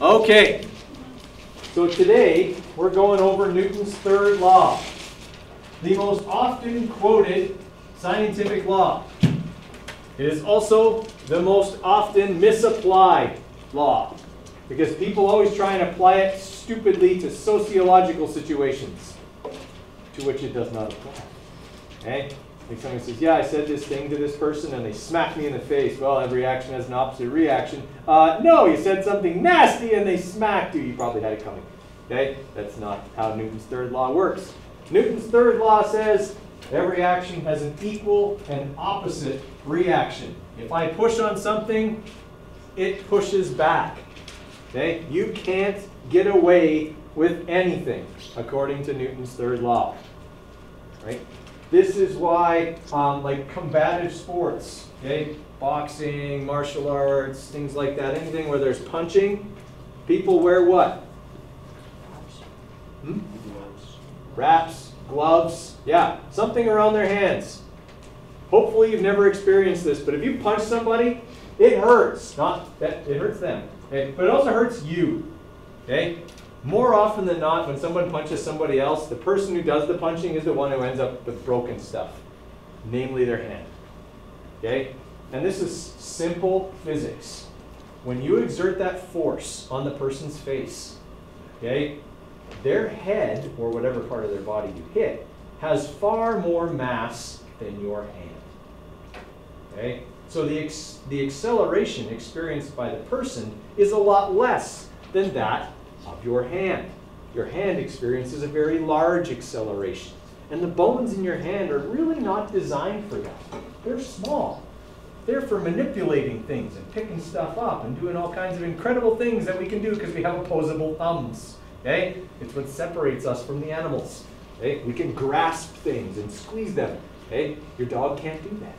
Okay, so today we're going over Newton's third law, the most often quoted scientific law. It is also the most often misapplied law because people always try and apply it stupidly to sociological situations to which it does not apply. Okay? Like someone says, yeah, I said this thing to this person and they smacked me in the face. Well, every action has an opposite reaction. No, you said something nasty and they smacked you. You probably had it coming. Okay? That's not how Newton's third law works. Newton's third law says every action has an equal and opposite reaction. If I push on something, it pushes back. Okay? You can't get away with anything according to Newton's third law. Right? This is why, like combative sports, okay, boxing, martial arts, things like that, anything where there's punching, people wear what? Wraps, gloves, yeah, something around their hands. Hopefully you've never experienced this, but if you punch somebody, it hurts. Not that it hurts them, okay? But it also hurts you. Okay? More often than not, when someone punches somebody else, the person who does the punching is the one who ends up with broken stuff, namely their hand. Okay? And this is simple physics. When you exert that force on the person's face, okay, their head, or whatever part of their body you hit, has far more mass than your hand. Okay? So the acceleration experienced by the person is a lot less than that of your hand. Your hand experiences a very large acceleration. And the bones in your hand are really not designed for that. They're small. They're for manipulating things and picking stuff up and doing all kinds of incredible things that we can do because we have opposable thumbs. Okay? It's what separates us from the animals. Okay? We can grasp things and squeeze them. Okay? Your dog can't do that.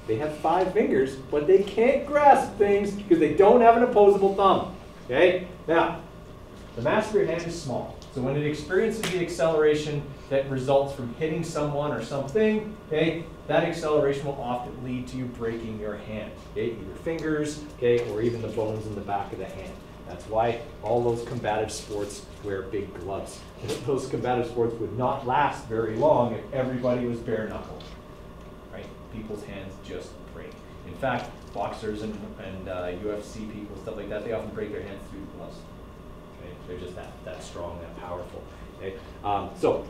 They have 5 fingers, but they can't grasp things because they don't have an opposable thumb. Okay? Now, the mass of your hand is small. So when it experiences the acceleration that results from hitting someone or something, okay, that acceleration will often lead to you breaking your hand. Okay? Either fingers, okay, or even the bones in the back of the hand. That's why all those combative sports wear big gloves. Those combative sports would not last very long if everybody was bare knuckled. Right? People's hands just break. In fact, boxers and UFC people, stuff like that, they often break their hands through the gloves. Okay? They're just that strong, that powerful. Okay? So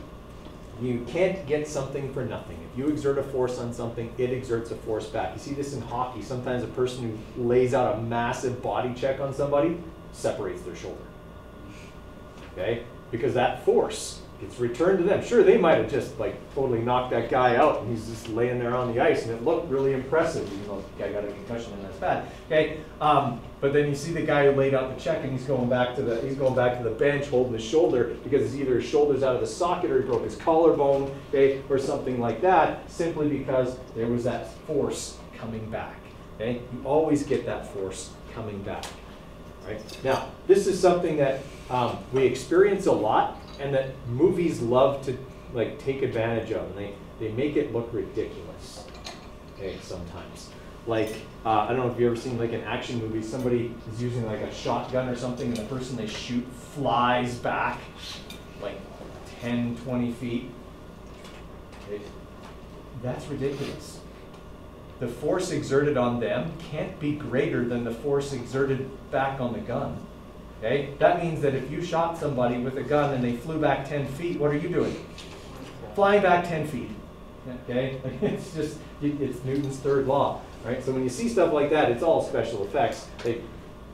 you can't get something for nothing. If you exert a force on something, it exerts a force back. You see this in hockey. Sometimes a person who lays out a massive body check on somebody separates their shoulder. Okay? Because that force gets returned to them. Sure, they might have just like totally knocked that guy out and he's just laying there on the ice and it looked really impressive, even though the guy got a concussion and that's bad. Okay? But then you see the guy who laid out the check and he's going back to the bench holding his shoulder because either his shoulder's out of the socket or he broke his collarbone, okay, or something like that, simply because there was that force coming back. Okay? You always get that force coming back. Right? Now, this is something that we experience a lot and that movies love to like take advantage of, and they make it look ridiculous. Okay, sometimes. Like, I don't know if you've ever seen like an action movie, somebody is using like a shotgun or something and the person they shoot flies back like 10, 20 feet. Okay. That's ridiculous. The force exerted on them can't be greater than the force exerted back on the gun. Okay? That means that if you shot somebody with a gun and they flew back 10 feet, what are you doing? Flying back 10 feet. Okay? It's just, it's Newton's third law. Right? So when you see stuff like that, it's all special effects. They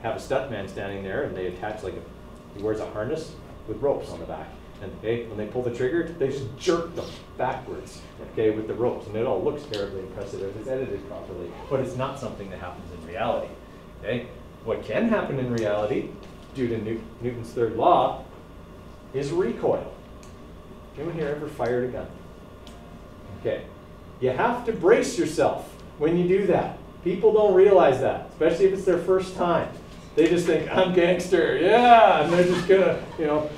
have a stuntman standing there and they attach like he wears a harness with ropes on the back. And okay, when they pull the trigger, they just jerk them backwards, okay, with the ropes. And it all looks terribly impressive if it's edited properly. But it's not something that happens in reality. Okay? What can happen in reality, due to Newton's third law, is recoil. Anyone here ever fired a gun? Okay. You have to brace yourself when you do that. People don't realize that, especially if it's their first time. They just think, I'm gangster, yeah, and they're just gonna,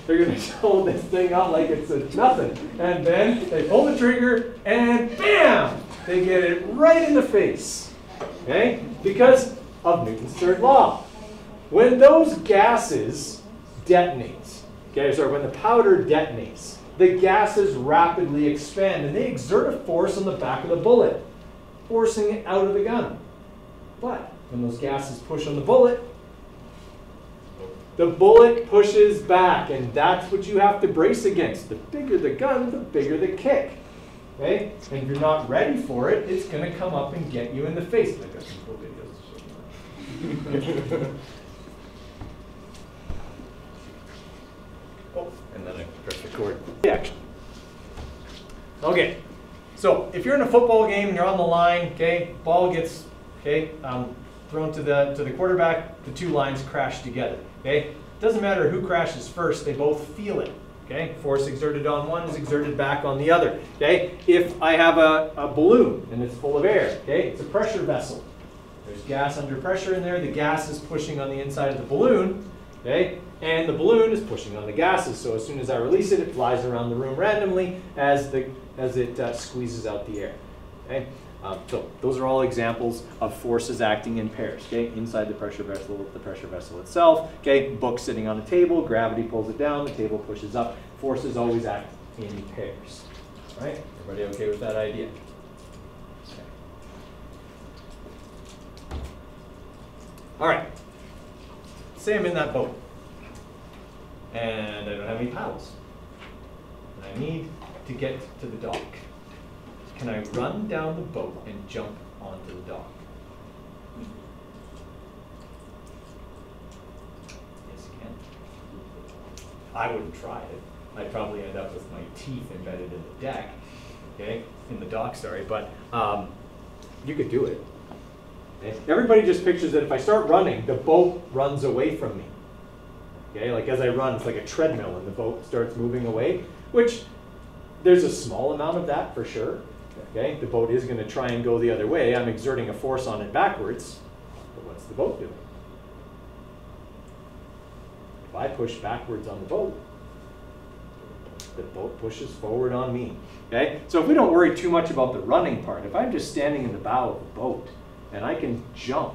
they're gonna hold this thing out like it's nothing. And then they pull the trigger and bam, they get it right in the face, okay? Because of Newton's third law. when those gases detonate, okay, sorry, when the powder detonates, the gases rapidly expand and they exert a force on the back of the bullet, forcing it out of the gun. But when those gases push on the bullet pushes back, and that's what you have to brace against. The bigger the gun, the bigger the kick. Okay? And if you're not ready for it, it's going to come up and get you in the face. I've got some cool videos to show you. Oh, and then I press record. Action. Okay, so if you're in a football game and you're on the line, okay, ball gets thrown to the quarterback, the two lines crash together. Okay, doesn't matter who crashes first; they both feel it. Okay, force exerted on one is exerted back on the other. Okay, if I have a balloon and it's full of air, okay, it's a pressure vessel. There's gas under pressure in there. The gas is pushing on the inside of the balloon. Okay, and the balloon is pushing on the gases. So as soon as I release it, it flies around the room randomly as it squeezes out the air. Okay, so those are all examples of forces acting in pairs. Okay, inside the pressure vessel itself. Okay, book sitting on a table, gravity pulls it down, the table pushes up. Forces always act in pairs. All right, everybody okay with that idea? Okay. All right. Say I'm in that boat, and I don't have any paddles, and I need to get to the dock. Can I run down the boat and jump onto the dock? Yes, you can. I wouldn't try it. I'd probably end up with my teeth embedded in the deck, okay, in the dock, sorry, but you could do it. Everybody just pictures that if I start running, the boat runs away from me. Okay, like as I run, it's like a treadmill and the boat starts moving away, which there's a small amount of that for sure. Okay, the boat is going to try and go the other way. I'm exerting a force on it backwards, but what's the boat doing? If I push backwards on the boat pushes forward on me. Okay, so if we don't worry too much about the running part, if I'm just standing in the bow of the boat, and I can jump,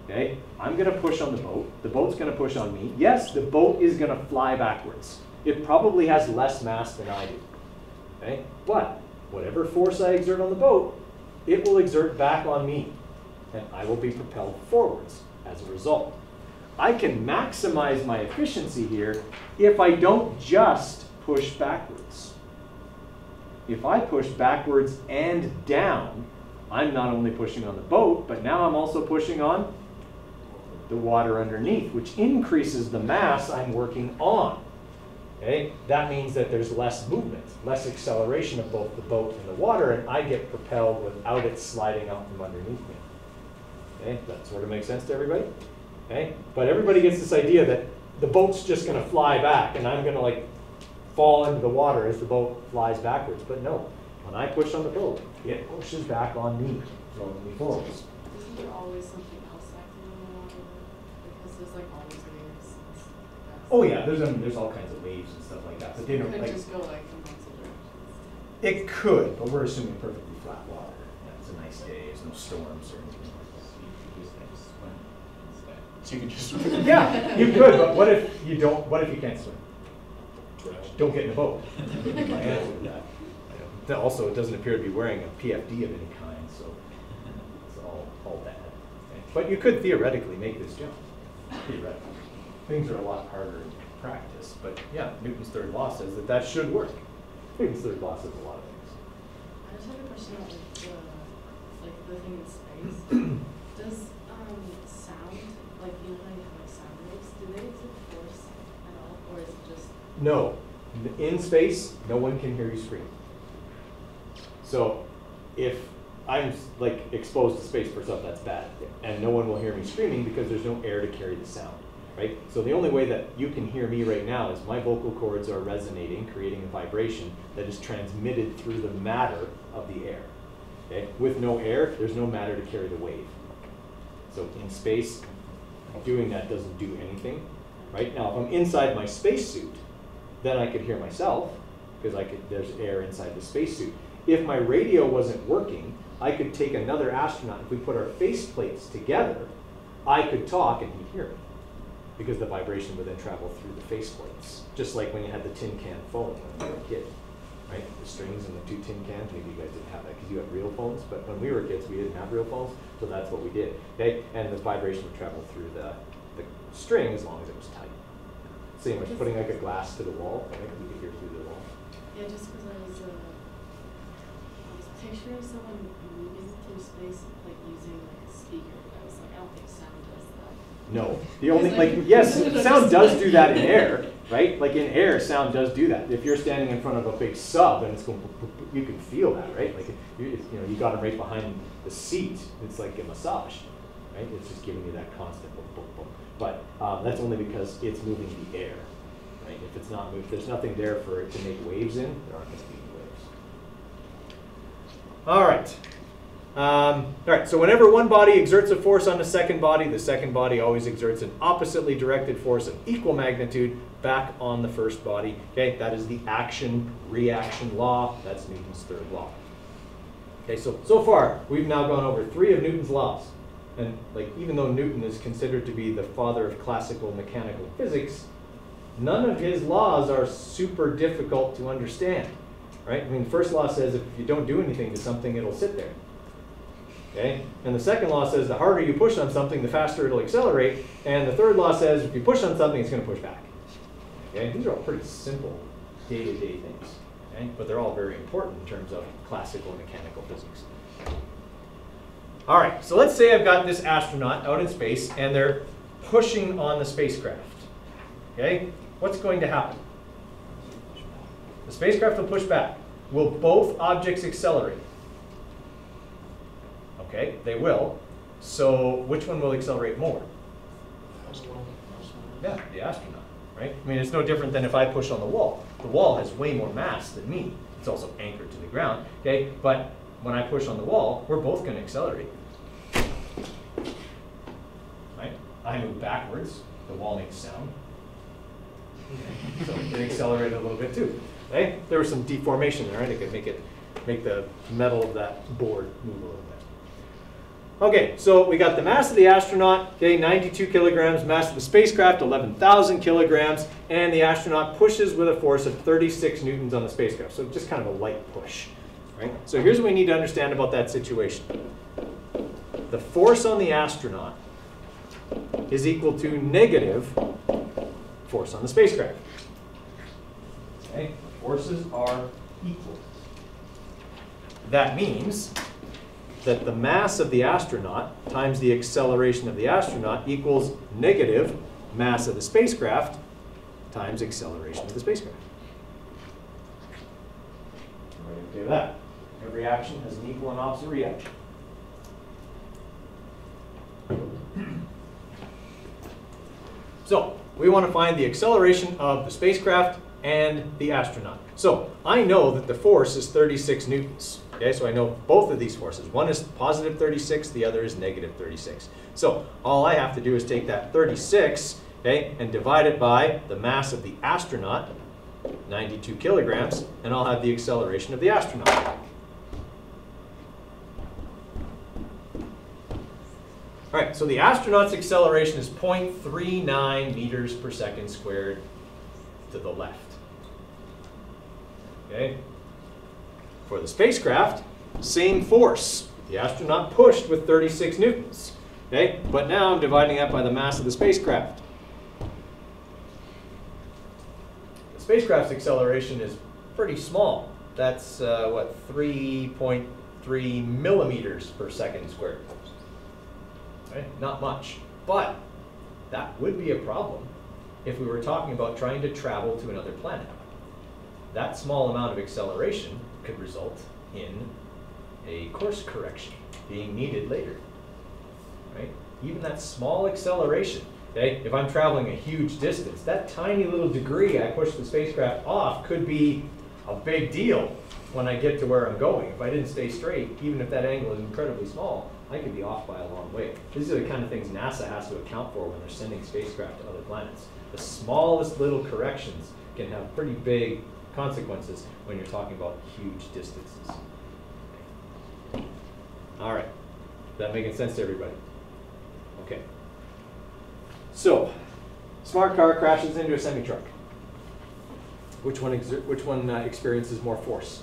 okay? I'm going to push on the boat's going to push on me. Yes, the boat is going to fly backwards. It probably has less mass than I do, okay? But whatever force I exert on the boat, it will exert back on me, and I will be propelled forwards as a result. I can maximize my efficiency here if I don't just push backwards. If I push backwards and down, I'm not only pushing on the boat, but now I'm also pushing on the water underneath, which increases the mass I'm working on. Okay? That means that there's less movement, less acceleration of both the boat and the water, and I get propelled without it sliding out from underneath me. Okay? That sort of makes sense to everybody? Okay? But everybody gets this idea that the boat's just going to fly back, and I'm going to like fall into the water as the boat flies backwards. But no. When I push on the boat, it pushes back on me, throwing me forwards. Isn't there always something else acting on the water? Because there's like always waves. Oh yeah, there's all kinds of waves and stuff like that. But they don't It could like. just go like in lots of directions. It could, but we're assuming perfectly flat water. Yeah, it's a nice day. There's no storms or anything like that. So you can just swim. Yeah, you could, but what if you don't? What if you can't swim? Don't get in the boat. My answer to that. Also, it doesn't appear to be wearing a PFD of any kind, so it's all bad. Okay. But you could theoretically make this jump. Theoretically. Things are a lot harder in practice, but yeah, Newton's third law says that that should work. Newton's third law says a lot of things. I just have a question about like the thing in space. Does sound, like you know how you have like sound waves, do they exert force at all, or is it just? No. In space, no one can hear you scream. So if I'm like exposed to space for stuff, that's bad. And no one will hear me screaming because there's no air to carry the sound, right? So the only way that you can hear me right now is my vocal cords are resonating, creating a vibration that is transmitted through the matter of the air. Okay? With no air, there's no matter to carry the wave. So in space, doing that doesn't do anything. Right? Now, if I'm inside my spacesuit, then I could hear myself because there's air inside the spacesuit. If my radio wasn't working, I could take another astronaut. If we put our face plates together, I could talk and he'd hear me. because the vibration would then travel through the faceplates, just like when you had the tin can phone when you were a kid, right? The strings and the two tin cans, maybe you guys didn't have that because you had real phones, but when we were kids, we didn't have real phones, so that's what we did, okay? And the vibration would travel through the string as long as it was tight. Same as putting like a glass to the wall, right? You could hear through the wall. Yeah, just because I was picturing someone moving through space, like using like a speaker. I was like, I don't think sound does that. No, the only, like, yes, sound does do that in air, right? Like in air, sound does do that. If you're standing in front of a big sub and it's going, you can feel that, right? Like, you know, you got them right behind the seat. It's like a massage, right? It's just giving you that constant boom, boom, boom. But that's only because it's moving the air, right? If it's not moved, if there's nothing there for it to make waves in, there aren't going to be waves. All right. All right, so whenever one body exerts a force on the second body always exerts an oppositely directed force of equal magnitude back on the first body. Okay, that is the action-reaction law. That's Newton's third law. Okay, so far, we've now gone over 3 of Newton's laws. And like, even though Newton is considered to be the father of classical mechanical physics, none of his laws are super difficult to understand, right? I mean, the first law says if you don't do anything to something, it'll sit there. Okay? And the second law says the harder you push on something, the faster it'll accelerate. And the third law says if you push on something, it's going to push back. Okay? These are all pretty simple day-to-day things, okay? But they're all very important in terms of classical mechanical physics. All right, so let's say I've got this astronaut out in space and they're pushing on the spacecraft. Okay? What's going to happen? The spacecraft will push back. Will both objects accelerate? Okay, they will. So which one will accelerate more? Yeah, the astronaut, right? I mean, it's no different than if I push on the wall. The wall has way more mass than me. It's also anchored to the ground, okay? But when I push on the wall, we're both going to accelerate. Right? I move backwards, the wall makes sound. So it accelerated a little bit too. Okay? There was some deformation there, right? It could make the metal of that board move a little bit. Okay, so we got the mass of the astronaut, okay, 92 kilograms, mass of the spacecraft, 11,000 kilograms, and the astronaut pushes with a force of 36 newtons on the spacecraft. So just kind of a light push. Right? So here's what we need to understand about that situation. The force on the astronaut is equal to negative force on the spacecraft. Okay? Forces are equal. That means that the mass of the astronaut times the acceleration of the astronaut equals negative mass of the spacecraft times acceleration of the spacecraft. Everybody okay with that? Every action has an equal and opposite reaction. So we want to find the acceleration of the spacecraft and the astronaut. So I know that the force is 36 newtons. Okay, so I know both of these forces. One is positive 36, the other is negative 36. So all I have to do is take that 36, okay, and divide it by the mass of the astronaut, 92 kilograms, and I'll have the acceleration of the astronaut. All right, so the astronaut's acceleration is 0.39 meters per second squared to the left. Okay. For the spacecraft, same force. The astronaut pushed with 36 newtons. Okay, but now I'm dividing that by the mass of the spacecraft. The spacecraft's acceleration is pretty small. That's what, 3.3 millimeters per second squared. Right? Not much, but that would be a problem if we were talking about trying to travel to another planet. That small amount of acceleration could result in a course correction being needed later. Right? Even that small acceleration, okay, if I'm traveling a huge distance, that tiny little degree I push the spacecraft off could be a big deal when I get to where I'm going. If I didn't stay straight, even if that angle is incredibly small, I could be off by a long way. These are the kind of things NASA has to account for when they're sending spacecraft to other planets. The smallest little corrections can have pretty big consequences when you're talking about huge distances. All right, is that making sense to everybody? Okay. So, Smart car crashes into a semi-truck. Which one experiences more force?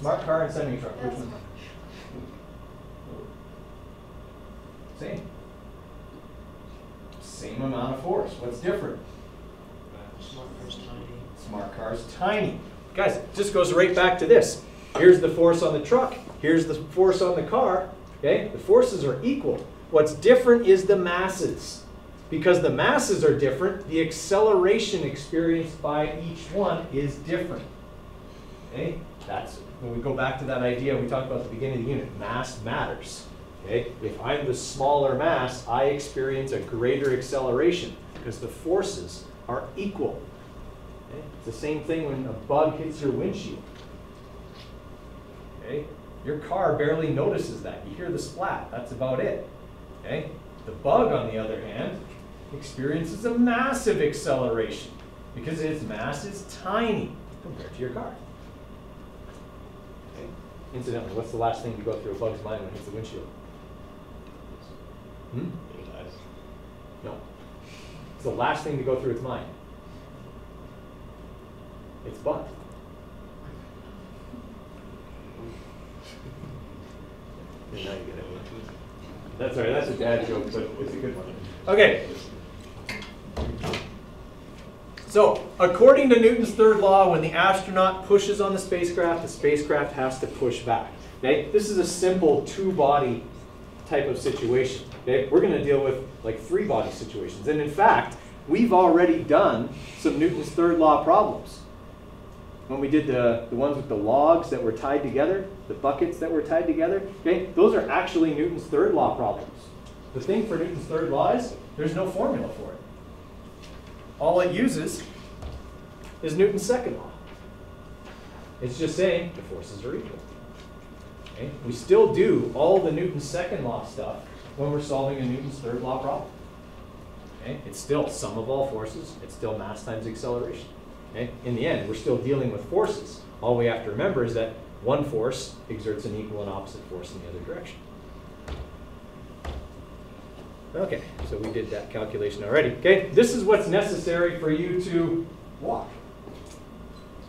Smart car and semi-truck, which one? Same. Same amount of force. What's different? Smart car's tiny. Smart car's tiny. Guys, it just goes right back to this. Here's the force on the truck. Here's the force on the car. Okay? The forces are equal. What's different is the masses. Because the masses are different, the acceleration experienced by each one is different. Okay? That's when we go back to that idea we talked about at the beginning of the unit. Mass matters. Okay? If I'm the smaller mass, I experience a greater acceleration because the forces are equal. Okay? It's the same thing when a bug hits your windshield. Okay? Your car barely notices that. You hear the splat. That's about it. Okay? The bug, on the other hand, experiences a massive acceleration because its mass is tiny compared to your car. Okay? Incidentally, what's the last thing to go through a bug's mind when it hits the windshield? No. It's the last thing to go through its mind. It's butt. Now you get it. That's all right. That's a dad joke, but it's a good one. Okay. So, according to Newton's third law, when the astronaut pushes on the spacecraft has to push back. Okay? This is a simple two-body type of situation. Okay? We're going to deal with like three-body situations. And in fact, we've already done some Newton's third law problems. When we did the ones with the logs that were tied together, the buckets that were tied together, okay? Those are actually Newton's third law problems. The thing for Newton's third law is there's no formula for it. All it uses is Newton's second law. It's just saying the forces are equal. Okay? We still do all the Newton's second law stuff when we're solving a Newton's third law problem. Okay? It's still sum of all forces. It's still mass times acceleration. Okay? In the end, we're still dealing with forces. All we have to remember is that one force exerts an equal and opposite force in the other direction. Okay, so we did that calculation already. Okay, this is what's necessary for you to walk.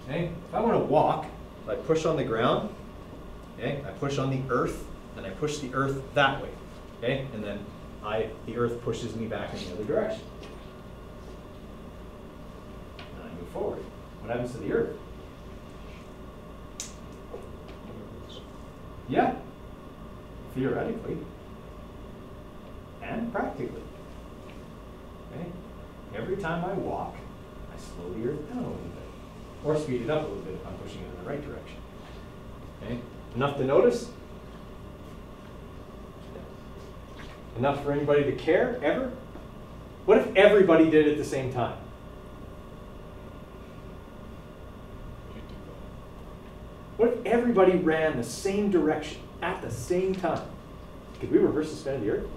Okay, if I want to walk, I push on the ground. Okay, I push on the earth, and I push the earth that way. Okay, and then the earth pushes me back in the other direction. And I move forward. What happens to the earth? Yeah, theoretically. And practically. Okay? Every time I walk, I slow the earth down a little bit. Or speed it up a little bit if I'm pushing it in the right direction. Okay? Enough to notice? Enough for anybody to care, ever? What if everybody did it at the same time? What if everybody ran the same direction at the same time? Could we reverse the spin of the earth?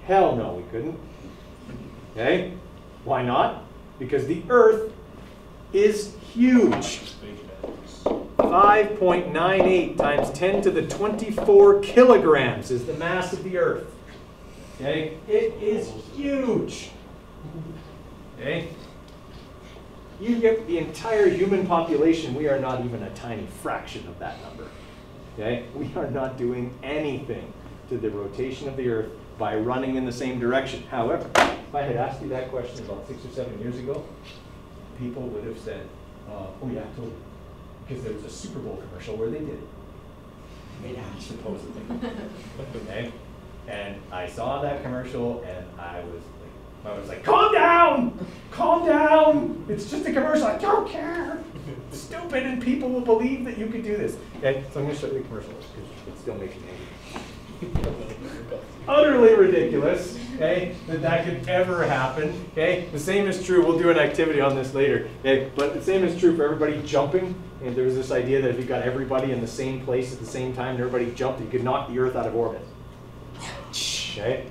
Hell no, we couldn't. Okay? Why not? Because the Earth is huge. 5.98 times 10 to the 24 kilograms is the mass of the Earth. Okay? It is huge. Okay? You get the entire human population, we are not even a tiny fraction of that number. Okay? We are not doing anything to the rotation of the Earth by running in the same direction. However, if I had asked you that question about 6 or 7 years ago, people would have said, oh yeah, totally. Because there was a Super Bowl commercial where they did it. Made out, supposedly. Okay? And I saw that commercial and I was like, calm down! Calm down! It's just a commercial, I don't care! It's stupid and people will believe that you could do this. Okay, so I'm gonna show you the commercial because it still makes me angry. Utterly ridiculous. okay, that could ever happen. Okay, the same is true. We'll do an activity on this later. Okay, but the same is true for everybody jumping. And there was this idea that if you got everybody in the same place at the same time and everybody jumped, you could knock the Earth out of orbit. Okay,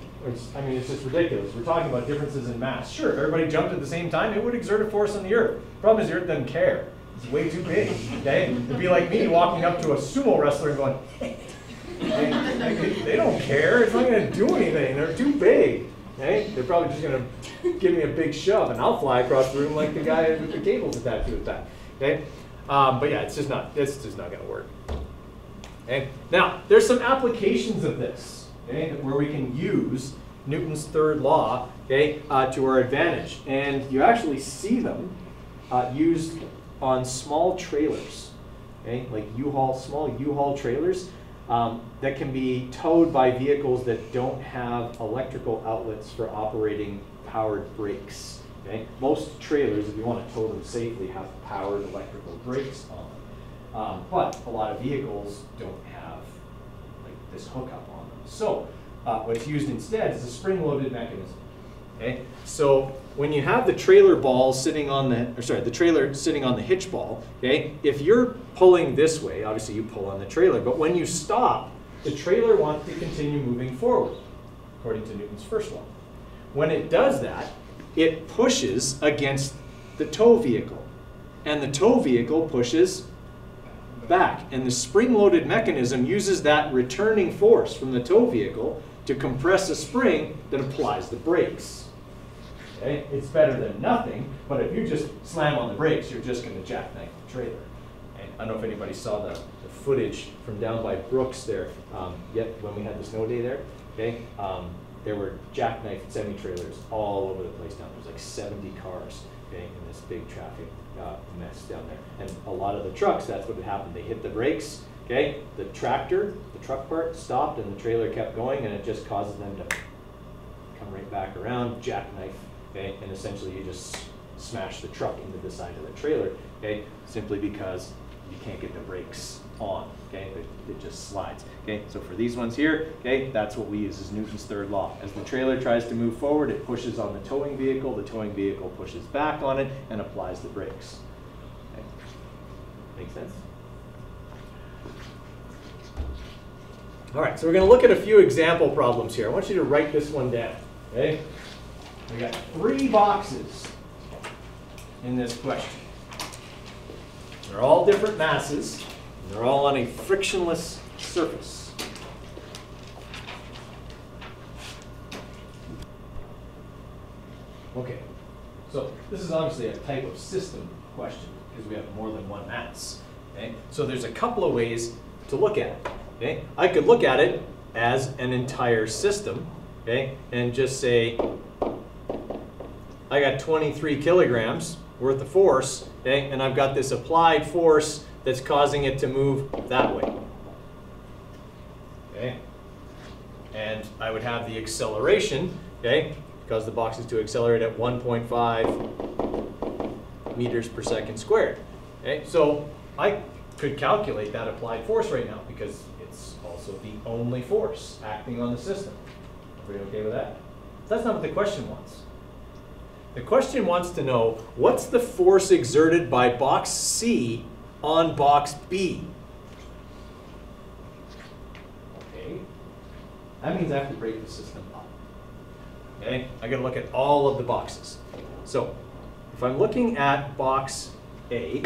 I mean, it's just ridiculous. We're talking about differences in mass. Sure, if everybody jumped at the same time, it would exert a force on the Earth. Problem is, the Earth doesn't care. It's way too big. Okay, it'd be like me walking up to a sumo wrestler and going, they don't care. It's not going to do anything. They're too big. Okay? They're probably just going to give me a big shove, and I'll fly across the room like the guy with the cables attached to his back. Okay? But yeah, it's just not going to work. Okay? Now, there's some applications of this, okay, where we can use Newton's third law, okay, to our advantage, and you actually see them used on small trailers, okay, like small U-Haul trailers. That can be towed by vehicles that don't have electrical outlets for operating powered brakes. Okay? Most trailers, if you want to tow them safely, have powered electrical brakes on them. But a lot of vehicles don't have like this hookup on them. So what's used instead is a spring-loaded mechanism. Okay? So when you have the trailer ball sitting on the trailer sitting on the hitch ball, okay, if you're pulling this way, obviously you pull on the trailer, but when you stop, the trailer wants to continue moving forward, according to Newton's first law. When it does that, it pushes against the tow vehicle, and the tow vehicle pushes back, and the spring-loaded mechanism uses that returning force from the tow vehicle to compress a spring that applies the brakes. Okay? It's better than nothing, but if you just slam on the brakes, you're just going to jackknife the trailer. And I don't know if anybody saw the footage from down by Brooks there, yet when we had the snow day there. Okay? There were jackknifed semi-trailers all over the place down there. There's like 70 cars, okay, in this big traffic mess down there. And a lot of the trucks, that's what happened. They hit the brakes, okay? The tractor, the truck part stopped and the trailer kept going, and it just causes them to come right back around, jackknife, okay? And essentially you just smash the truck into the side of the trailer, okay? Simply because you can't get the brakes on, okay? It just slides, okay? So for these ones here, okay, that's what we use as Newton's third law. As the trailer tries to move forward, it pushes on the towing vehicle pushes back on it and applies the brakes. Okay. Make sense? All right, so we're going to look at a few example problems here. I want you to write this one down, okay? We got 3 boxes in this question. They're all different masses. They're all on a frictionless surface. Okay, so this is obviously a type of system question because we have more than one mass. Okay, so there's a couple of ways to look at it. Okay, I could look at it as an entire system, okay, and just say I got 23 kilograms worth of force, okay, and I've got this applied force that's causing it to move that way. Okay? And I would have the acceleration, okay, because the box is to accelerate at 1.5 meters per second squared. Okay? So I could calculate that applied force right now because it's also the only force acting on the system. Everybody okay with that? That's not what the question wants. The question wants to know, what's the force exerted by box C on box B? Okay, that means I have to break the system up. Okay, I got to look at all of the boxes. So, if I'm looking at box A,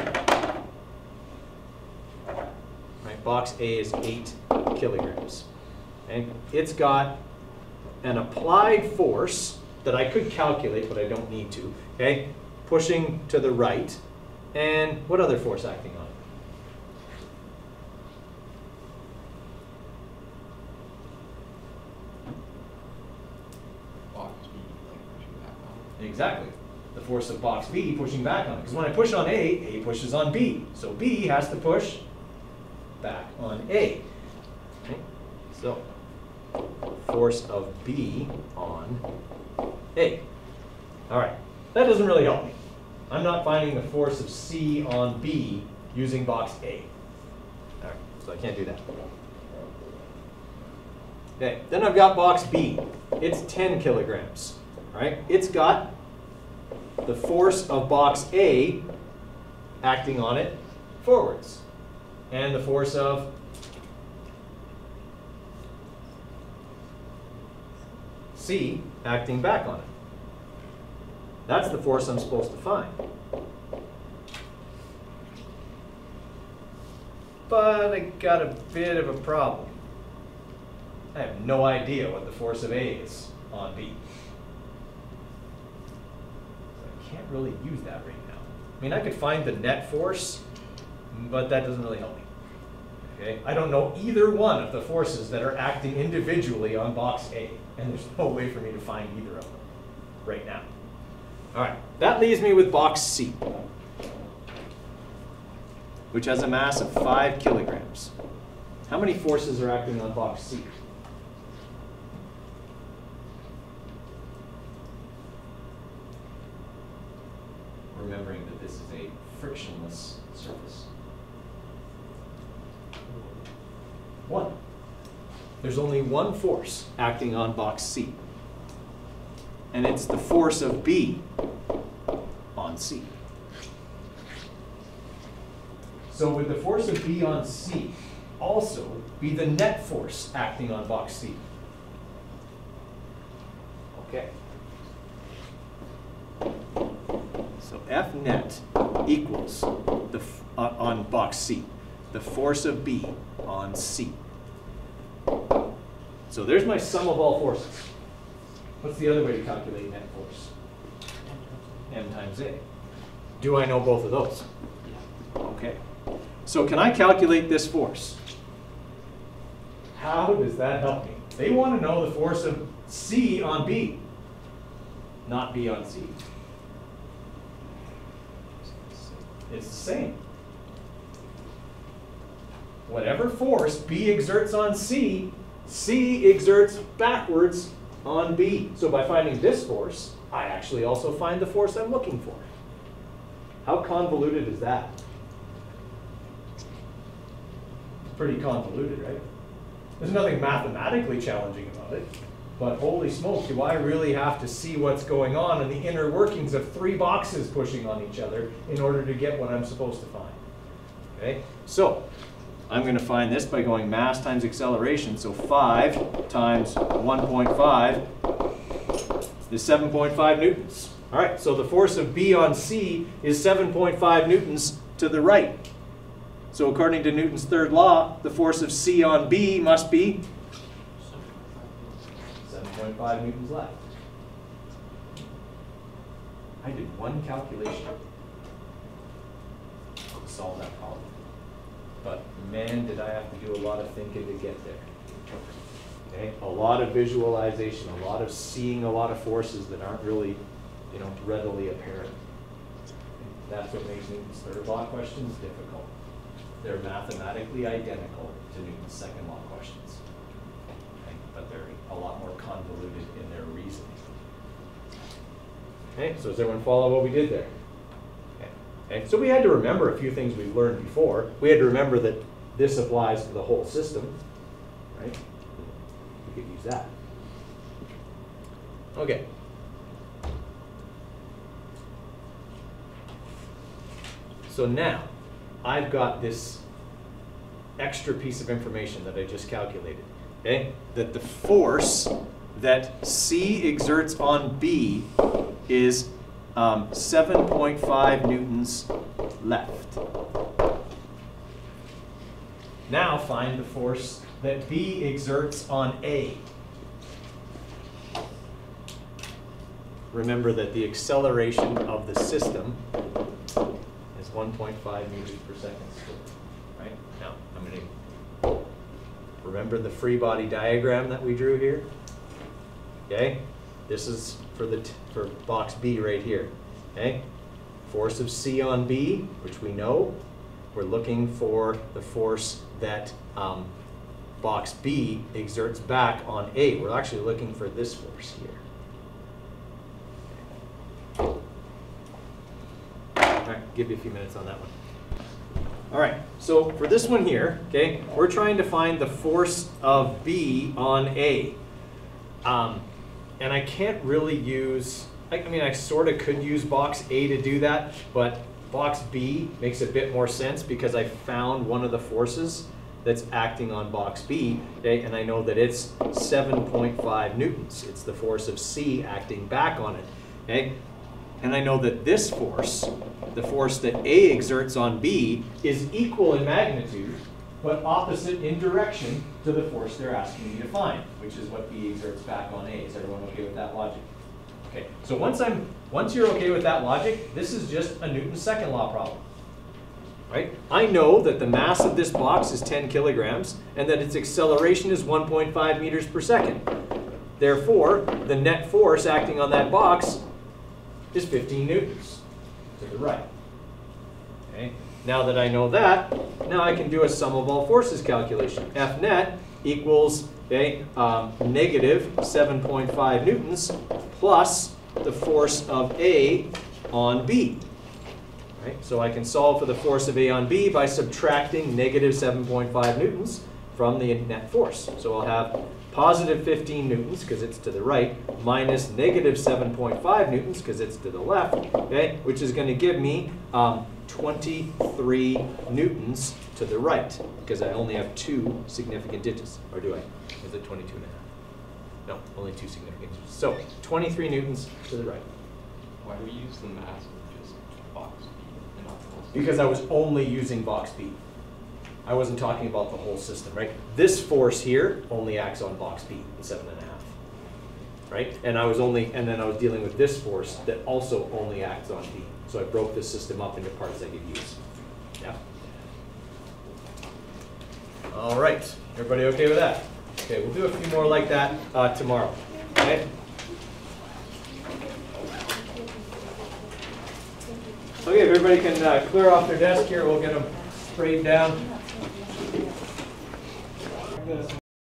right, box A is 8 kilograms. Okay, it's got an applied force that I could calculate, but I don't need to. Okay, pushing to the right. And what other force acting on it? Box B, like pushing back on it. Exactly. The force of box B pushing back on it. Because when I push on A pushes on B. So B has to push back on A. Okay. So, force of B on A. All right. That doesn't really help me. I'm not finding the force of C on B using box A. All right, so I can't do that. Okay, then I've got box B. it's 10 kilograms, right? It's got the force of box A acting on it forwards, and the force of C acting back on it. That's the force I'm supposed to find. But I got a bit of a problem. I have no idea what the force of A is on B. So I can't really use that right now. I mean, I could find the net force, but that doesn't really help me. Okay? I don't know either one of the forces that are acting individually on box A, and there's no way for me to find either of them right now. All right, that leaves me with box C, which has a mass of 5 kilograms. How many forces are acting on box C? Remembering that this is a frictionless surface. 1. There's only one force acting on box C, and it's the force of B on C. So would the force of B on C also be the net force acting on box C? Okay. So F net equals the on box C, the force of B on C. So there's my sum of all forces. What's the other way to calculate net force? M times A. Do I know both of those? Okay. So can I calculate this force? How does that help me? They want to know the force of C on B, not B on C. It's the same. Whatever force B exerts on C, C exerts backwards on B. So by finding this force, I actually also find the force I'm looking for. How convoluted is that? It's pretty convoluted, right? There's nothing mathematically challenging about it, but holy smokes, do I really have to see what's going on in the inner workings of 3 boxes pushing on each other in order to get what I'm supposed to find? Okay, so I'm going to find this by going mass times acceleration. So 5 times 1.5 is 7.5 newtons. All right, so the force of B on C is 7.5 newtons to the right. So according to Newton's third law, the force of C on B must be 7.5 newtons left. I did one calculation to solve that problem. But man, did I have to do a lot of thinking to get there. Okay? A lot of visualization, a lot of seeing a lot of forces that aren't really, readily apparent. That's what makes Newton's third law questions difficult. They're mathematically identical to Newton's second law questions. Okay? But they're a lot more convoluted in their reasoning. Okay, so does everyone follow what we did there? Okay, so we had to remember a few things we've learned before. We had to remember that this applies to the whole system, right? We could use that. Okay. So now, I've got this extra piece of information that I just calculated, okay? That the force that C exerts on B is 7.5 newtons left. Now find the force that B exerts on A. Remember that the acceleration of the system is 1.5 meters per second squared. Right? Now, I'm going to remember the free body diagram that we drew here. Okay? This is for box B right here. Okay? Force of C on B, which we know. We're looking for the force that box B exerts back on A. We're actually looking for this force here. All right, give you a few minutes on that one. All right, so for this one here, okay, we're trying to find the force of B on A. And I can't really use, I mean, I sort of could use box A to do that, but box B makes a bit more sense because I found one of the forces that's acting on box B, okay, and I know that it's 7.5 newtons. It's the force of C acting back on it, okay? And I know that this force, the force that A exerts on B, is equal in magnitude, but opposite in direction to the force they're asking me to find, which is what B exerts back on A. Is everyone okay with that logic? Okay, so once you're okay with that logic, this is just a Newton's second law problem. Right? I know that the mass of this box is 10 kilograms and that its acceleration is 1.5 meters per second. Therefore, the net force acting on that box is 15 newtons to the right. Okay? Now that I know that, now I can do a sum of all forces calculation. F net equals negative 7.5 newtons plus the force of A on B. Right? So I can solve for the force of A on B by subtracting negative 7.5 newtons from the net force. So I'll have positive 15 newtons because it's to the right, minus negative 7.5 newtons because it's to the left, okay, which is going to give me 23 newtons to the right because I only have 2 significant digits. Or do I? Is it 22 and a half? No, only 2 significant digits. So 23 newtons to the right. Why do we use the mass of just box B and not the whole system? Because I was only using box B. I wasn't talking about the whole system, right? This force here only acts on box B, the 7.5, right? And then I was dealing with this force that also only acts on B. So I broke this system up into parts I could use. Yeah. All right, everybody okay with that? Okay, we'll do a few more like that tomorrow. Okay. Okay, if everybody can clear off their desk here, we'll get them sprayed down.